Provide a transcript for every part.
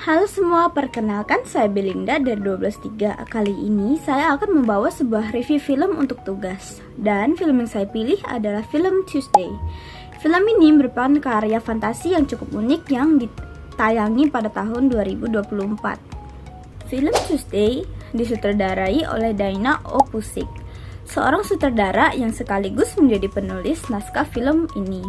Halo semua, perkenalkan saya Belinda dari 123. Kali ini saya akan membawa sebuah review film untuk tugas. Dan film yang saya pilih adalah film Tuesday. Film ini merupakan karya fantasi yang cukup unik yang ditayangi pada tahun 2024. Film Tuesday disutradarai oleh Dina Opusik, seorang sutradara yang sekaligus menjadi penulis naskah film ini.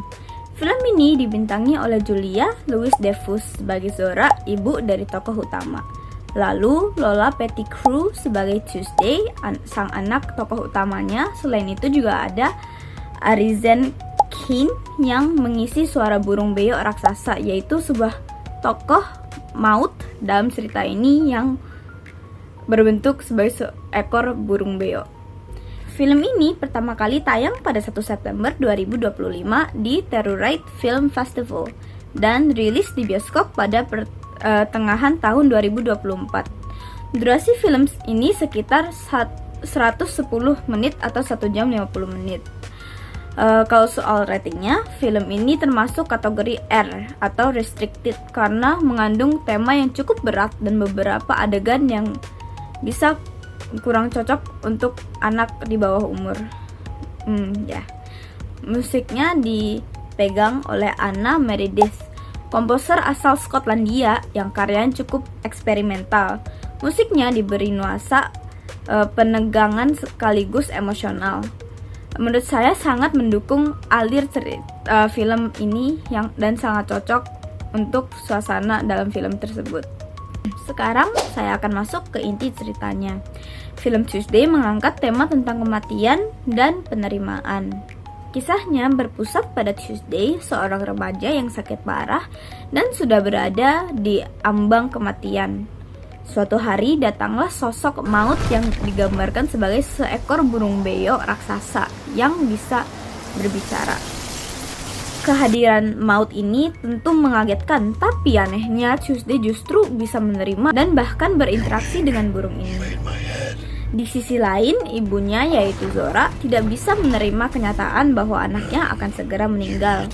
Film ini dibintangi oleh Julia Louis-Dreyfus sebagai Zora, ibu dari tokoh utama. Lalu Lola Pettigrew sebagai Tuesday, sang anak tokoh utamanya. Selain itu juga ada Arizan Keene yang mengisi suara burung beo raksasa, yaitu sebuah tokoh maut dalam cerita ini yang berbentuk sebagai seekor burung beo. Film ini pertama kali tayang pada 1 September 2025 di Telluride Film Festival dan rilis di bioskop pada pertengahan tahun 2024. Durasi film ini sekitar 110 menit atau 1 jam 50 menit. Kalau soal ratingnya, film ini termasuk kategori R atau restricted karena mengandung tema yang cukup berat dan beberapa adegan yang bisa kurang cocok untuk anak di bawah umur. Musiknya dipegang oleh Anna Meredith, komposer asal Skotlandia yang karyanya cukup eksperimental. Musiknya diberi nuansa penegangan sekaligus emosional. Menurut saya sangat mendukung alir cerita film ini dan sangat cocok untuk suasana dalam film tersebut. Sekarang saya akan masuk ke inti ceritanya. Film Tuesday mengangkat tema tentang kematian dan penerimaan. Kisahnya berpusat pada Tuesday, seorang remaja yang sakit parah dan sudah berada di ambang kematian. Suatu hari datanglah sosok maut yang digambarkan sebagai seekor burung beo raksasa yang bisa berbicara. Kehadiran maut ini tentu mengagetkan, tapi anehnya Tuesday justru bisa menerima dan bahkan berinteraksi dengan burung ini. Di sisi lain, ibunya yaitu Zora tidak bisa menerima kenyataan bahwa anaknya akan segera meninggal.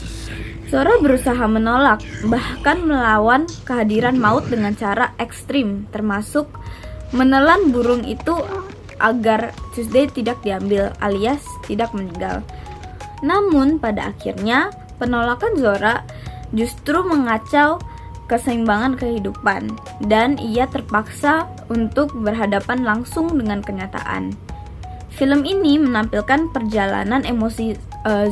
Zora berusaha menolak, bahkan melawan kehadiran maut dengan cara ekstrim, termasuk menelan burung itu agar Tuesday tidak diambil alias tidak meninggal. Namun pada akhirnya penolakan Zora justru mengacau keseimbangan kehidupan dan ia terpaksa untuk berhadapan langsung dengan kenyataan. Film ini menampilkan perjalanan emosi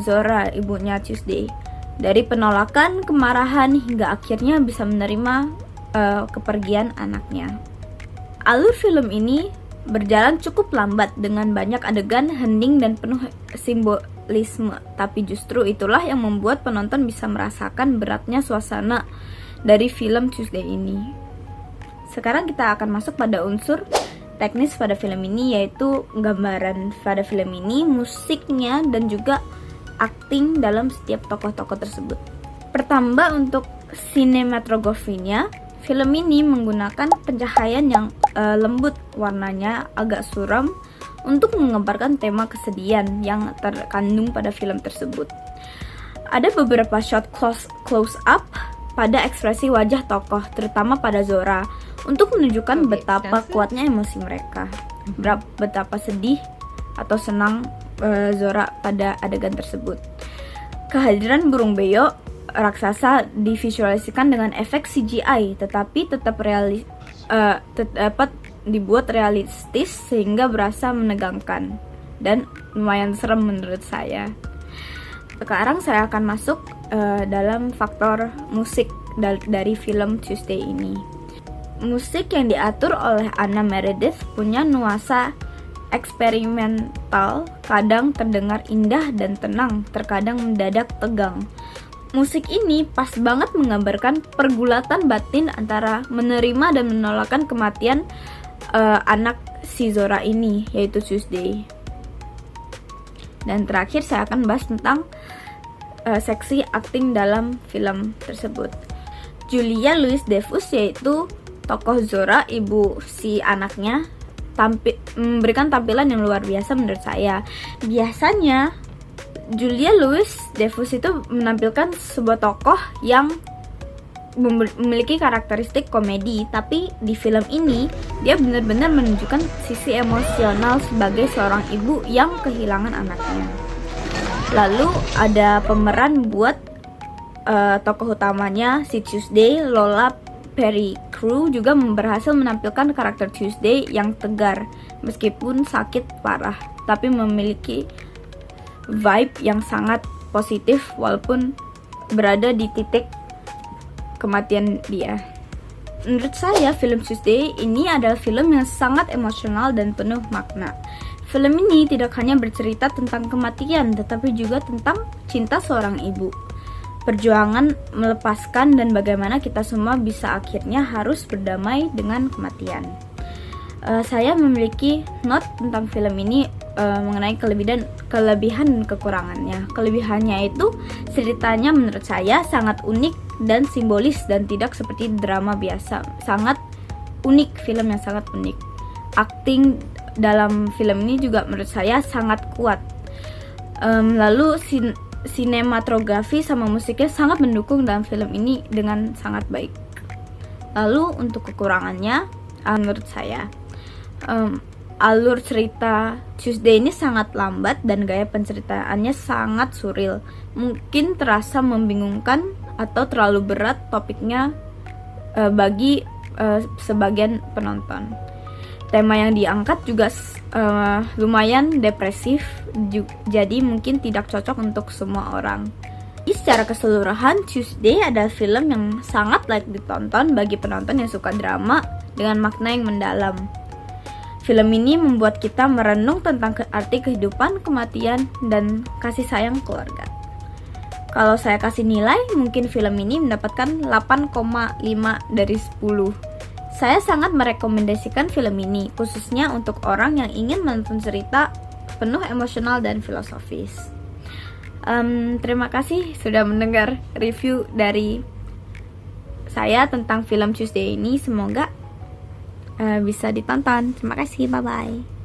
Zora, ibunya Tuesday, dari penolakan, kemarahan hingga akhirnya bisa menerima kepergian anaknya. Alur film ini berjalan cukup lambat dengan banyak adegan hening dan penuh simbolisme, tapi justru itulah yang membuat penonton bisa merasakan beratnya suasana dari film Tuesday ini. Sekarang kita akan masuk pada unsur teknis pada film ini, yaitu gambaran pada film ini, musiknya, dan juga akting dalam setiap tokoh-tokoh tersebut. Pertama, untuk sinematografinya, film ini menggunakan pencahayaan yang lembut, warnanya agak suram untuk menggambarkan tema kesedihan yang terkandung pada film tersebut. Ada beberapa shot close up pada ekspresi wajah tokoh, terutama pada Zora, untuk menunjukkan betapa kuatnya emosi mereka, betapa sedih atau senang Zora pada adegan tersebut. Kehadiran burung beo raksasa divisualisikan dengan efek CGI, tetapi tetap dapat dibuat realistis sehingga berasa menegangkan dan lumayan serem menurut saya. Sekarang saya akan masuk dalam faktor musik dari film Tuesday ini. Musik yang diatur oleh Anna Meredith punya nuansa eksperimental, kadang terdengar indah dan tenang, terkadang mendadak tegang. Musik ini pas banget menggambarkan pergulatan batin antara menerima dan menolakkan kematian anak si Zora ini, yaitu Tuesday. Dan terakhir saya akan bahas tentang seksi akting dalam film tersebut. Julia Louis-Dreyfus, yaitu tokoh Zora, ibu si anaknya, memberikan tampilan yang luar biasa menurut saya. Biasanya Julia Louis-Dreyfus itu menampilkan sebuah tokoh yang memiliki karakteristik komedi, tapi di film ini dia benar-benar menunjukkan sisi emosional sebagai seorang ibu yang kehilangan anaknya. Lalu ada pemeran buat tokoh utamanya si Tuesday. Lola Perry Crew juga berhasil menampilkan karakter Tuesday yang tegar meskipun sakit parah, tapi memiliki vibe yang sangat positif walaupun berada di titik kematian dia. Menurut saya, film Tuesday ini adalah film yang sangat emosional dan penuh makna. Film ini tidak hanya bercerita tentang kematian, tetapi juga tentang cinta seorang ibu, perjuangan melepaskan, dan bagaimana kita semua bisa akhirnya harus berdamai dengan kematian. Saya memiliki note tentang film ini mengenai kelebihan dan kekurangannya. Kelebihannya itu ceritanya menurut saya sangat unik dan simbolis dan tidak seperti drama biasa. Sangat unik, film yang sangat unik. Akting dalam film ini juga menurut saya sangat kuat. Lalu sinematografi sama musiknya sangat mendukung dalam film ini dengan sangat baik. Lalu untuk kekurangannya, menurut saya alur cerita Tuesday ini sangat lambat dan gaya penceritaannya sangat surreal. Mungkin terasa membingungkan atau terlalu berat topiknya bagi sebagian penonton. Tema yang diangkat juga lumayan depresif, jadi mungkin tidak cocok untuk semua orang. Jadi secara keseluruhan, Tuesday adalah film yang sangat layak ditonton bagi penonton yang suka drama dengan makna yang mendalam. Film ini membuat kita merenung tentang arti kehidupan, kematian, dan kasih sayang keluarga. Kalau saya kasih nilai, mungkin film ini mendapatkan 8,5 dari 10. Saya sangat merekomendasikan film ini, khususnya untuk orang yang ingin menonton cerita penuh emosional dan filosofis. Terima kasih sudah mendengar review dari saya tentang film Tuesday ini. Semoga bisa ditonton. Terima kasih, bye-bye.